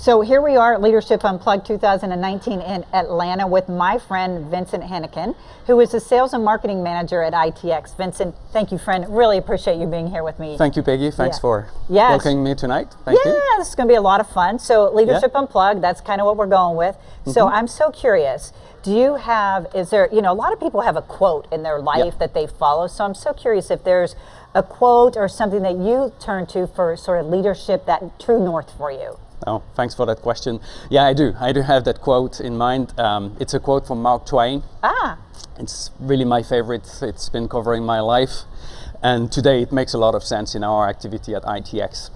So here we are at Leadership Unplugged 2019 in Atlanta with my friend Vincent Hennequin, who is the Sales and Marketing Manager at ITX. Vincent, thank you, friend. Really appreciate you being here with me. Thank you, Peggy. Thanks for welcoming me tonight. Thank you. Yeah, this is going to be a lot of fun. So Leadership Unplugged, that's kind of what we're going with. So I'm so curious. Do you have, is there, a lot of people have a quote in their life that they follow. So I'm so curious if there's a quote or something that you turn to for sort of leadership, that true north for you. Oh, thanks for that question. Yeah, I do have that quote in mind. It's a quote from Mark Twain. It's really my favorite. It's been covering my life. And today it makes a lot of sense in our activity at ITX.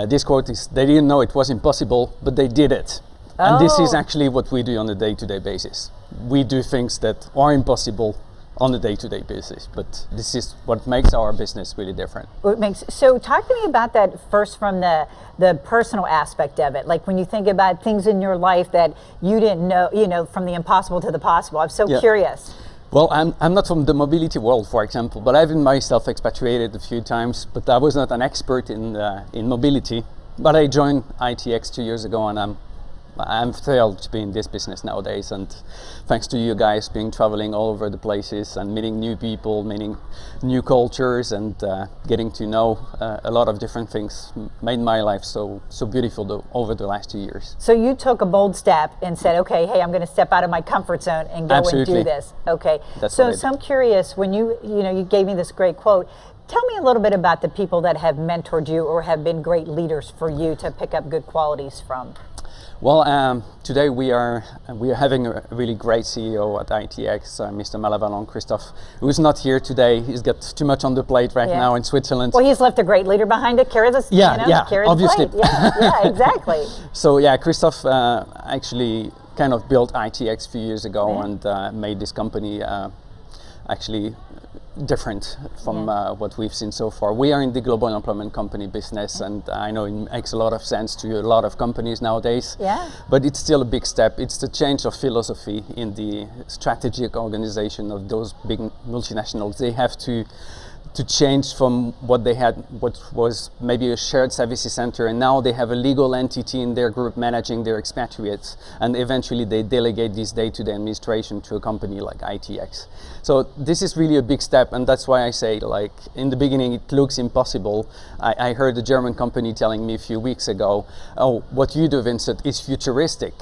This quote is, they didn't know it was impossible, but they did it. And this is actually what we do on a day-to-day basis. We do things that are impossible on a day-to-day basis, but this is what makes our business really different. So talk to me about that first from the personal aspect of it. Like when you think about things in your life that you didn't know, from the impossible to the possible. I'm so curious. Well, I'm not from the mobility world, for example, but I've been myself expatriated a few times, but I was not an expert in mobility. But I joined ITX 2 years ago, and I'm thrilled to be in this business nowadays, and thanks to you guys being traveling all over the places and meeting new people, meeting new cultures, and getting to know a lot of different things made my life so beautiful over the last 2 years. So you took a bold step and said, okay, hey, I'm going to step out of my comfort zone and go and do this. Okay. So I'm curious, when you gave me this great quote, tell me a little bit about the people that have mentored you or have been great leaders for you to pick up good qualities from. Well, today we are having a really great CEO at ITX, Mr. Malavalon Christophe, who's not here today. He's got too much on the plate right now in Switzerland. Well, he's left a great leader behind to carry this. Obviously. The plate. Yeah, exactly. So Christophe actually kind of built ITX a few years ago and made this company actually different from what we've seen so far. We are in the global employment company business, and I know it makes a lot of sense to a lot of companies nowadays. But it's still a big step. It's the change of philosophy in the strategic organization of those big multinationals. They have to change from what they had, what was maybe a shared services center, and now they have a legal entity in their group managing their expatriates, and eventually they delegate this day-to-day administration to a company like ITX. So this is really a big step, and that's why I say, like, in the beginning it looks impossible. I heard a German company telling me a few weeks ago, oh, what you do, Vincent, is futuristic.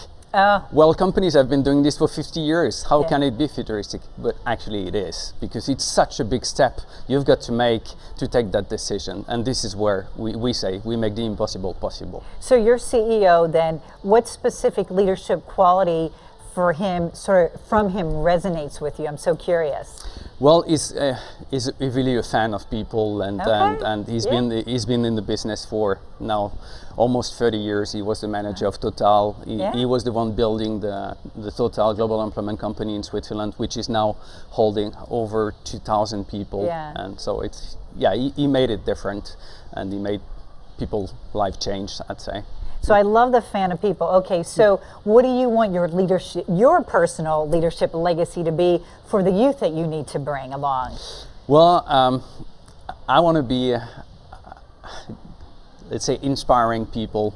Well, companies have been doing this for 50 years. How can it be futuristic? But actually it is, because it's such a big step you've got to make to take that decision. And this is where we say we make the impossible possible. So your CEO then, what specific leadership quality from him resonates with you? I'm so curious. Well, he's really a fan of people, and he's been in the business for now almost 30 years. He was the manager of Total. He was the one building the Total Global Employment Company in Switzerland, which is now holding over 2,000 people. And so he made it different, and he made people's life change, I'd say. So I love the fan of people. Okay, so what do you want your personal leadership legacy to be for the youth that you need to bring along? Well, I want to be, let's say, inspiring people,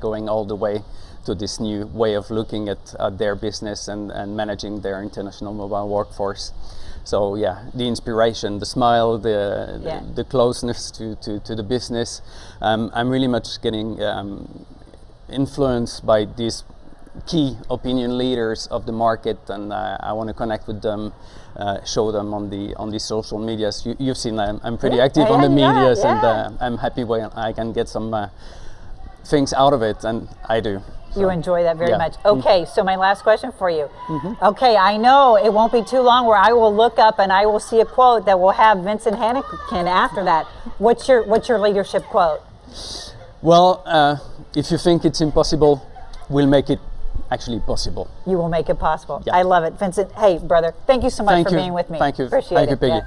going all the way to this new way of looking at their business and managing their international mobile workforce. So the inspiration, the smile, the closeness to the business. I'm really much getting influenced by these key opinion leaders of the market, and I want to connect with them, show them on the social medias. You've seen I'm pretty active on the medias, and I'm happy when I can get some things out of it, and I do. So, you enjoy that very much. Okay, so my last question for you. Okay, I know it won't be too long where I will look up and I will see a quote that will have Vincent Hennequin after that. What's your leadership quote? Well, if you think it's impossible, we'll make it actually possible. You will make it possible. I love it. Vincent, hey, brother, thank you so much for being with me. Thank you. Appreciate it. Thank you, Peggy.